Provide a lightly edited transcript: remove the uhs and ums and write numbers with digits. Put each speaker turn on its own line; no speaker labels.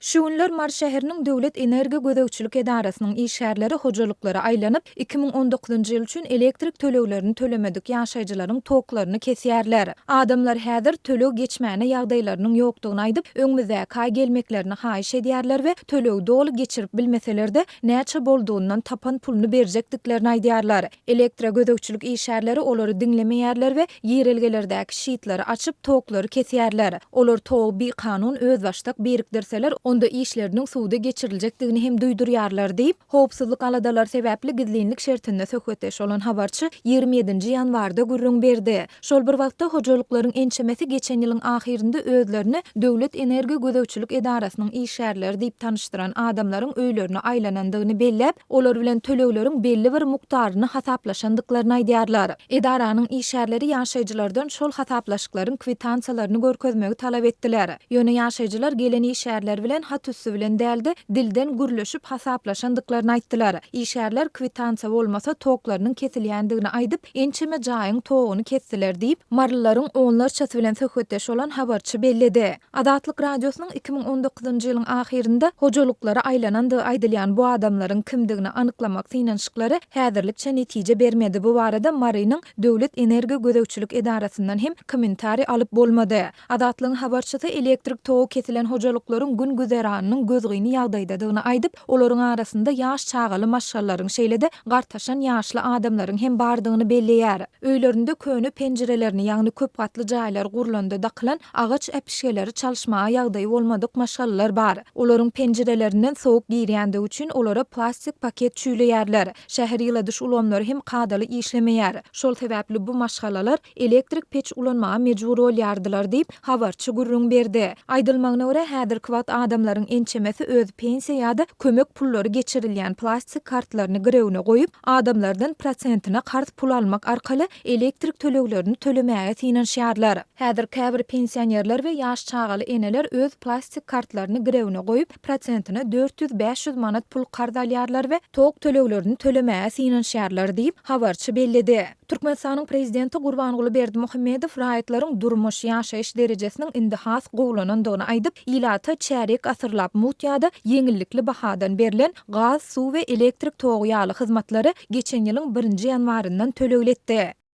Şu günler Mar şäheriniň Döwletenergogözegçilik edarasynyň işgärleri hojalyklara aýlanyp 2019-njy ýyl üçin elektrik töleglerini tölemedik ýaşaýjylaryň toklaryny kesýärler. Adamlar häzir töleg geçmäne ýagdaýlarynyň ýokdugyny aýdyp öňümizde kay gelmeklerini haýyş edýärler we töleg dogly geçirip bilmeselerde näçe boldugyny tapan pulunu berjekdiklerini aýdýarlar. Elektrogözegçilik işgärleri olary diňlemeýärler we ýerelgelerdäki şiitlary açyp toklary kesýärler. Olar tog bir kanun öz başdak berikdirseler onda işlerinin suwda geçiriljekdigini hem duýdurýarlar diýip, howpsuzlyk aladalar sebäpli gizlinlik şertinde söhbetleş olan habarçy 27-nji ýanwarda gürrüň berdi. Şol bir wagtda hojalyklaryň ençemesi geçen ýylyň ahirinde özlerini Döwletenergogözegçilik edarasynyň işgärleri diýip tanıştyran adamlaryň öýlerine aýlanandygyny belläp, olar bilen tölegleriň belli bir mukdaryny hasaplaşandyklaryny aýdýarlar. Edaranyň işgärleri ýaşaýjylardan şol hasaplaşyklaryň kwitansiýalaryny görkezmegi talap etdiler. Ýöne ýaşaýjylar gelen işgärler bilen hat üssü bilen däldi, dilden gürleşip hasaplaşandyklaryny aýtdylar. İşgärler kwitansiýa bolmasa toklarynyň kesilýändigini aýdyp, ençeme jaýyň toguny kesdiler diýip, marlylaryň onlarçasy bilen söhbetleş olan habarçy bellidi. Azatlyk radiosynyň 2019-njy ýylyň ahirinde hojalyklara aýlanandygy aýdylýan bu adamlaryň kimdigini anyklamak synanşyklary häzirlikçe netije bermedi. Bu barada Marynyň Döwletenergogözegçilik edarasyndan hem kommentari alyp bolmady. Azatlygyň habarçysy elektrik togu kesilen hojalyklaryň gün güzeranynyň gözgini ýagdaýdadygyny aýdyp, olaryň arasynda ýaş çagaly maşgallaryň şeýlede gartaşan ýaşly adamlaryň hem bardygyny belleýär. Öýlerinde köne penjirelerini, ýagny köp gatly jaýlar gurulanda dakylan agaç äpişgeleri çalşmaga ýagdaý bolmadyk maşgallalar bar. Olaryň penjirelerinden sowuk girýändigi üçin olara plastik paket çüýleýärler. Şäher ýyladyş ulanmary hem kadaly işlemeýär. Şol sebäpli bu maşgallalar elektrik peç ulanmaga mejbur bolýardylar diýip habarçy gürrüň berdi. Aýdylmagyna görä häzirki wagt adamlaryň ençemesi öz pensiýa ýa-da kömek pullary geçirilýän plastik kartlaryny girewine goýup, adamlardan prosentine kart pul almak arkaly elektrik töleglerini tölemäge synanşýarlar. Häzir käbir pensionerler we ýaş çagaly eneler öz plastik kartlaryny girewine goýup, prosentine 400-500 manat pul kart alýarlar we tok töleglerini tölemäge synanşýarlar diýip habarçy bellidi. Türkmenistanyň prezidenti Gurbanguly Berdimuhammedow raýatlaryň durmuş ýaşaýyş derejesiniň indihas gowlanandygyny aýdyp, ýylata çärek asyrlap mutýada ýeňillikli bahadan berilen gaz, suw we elektrik togu ýaly hyzmatlary geçen ýylyň 1-nji ýanwaryndan tölegletdi.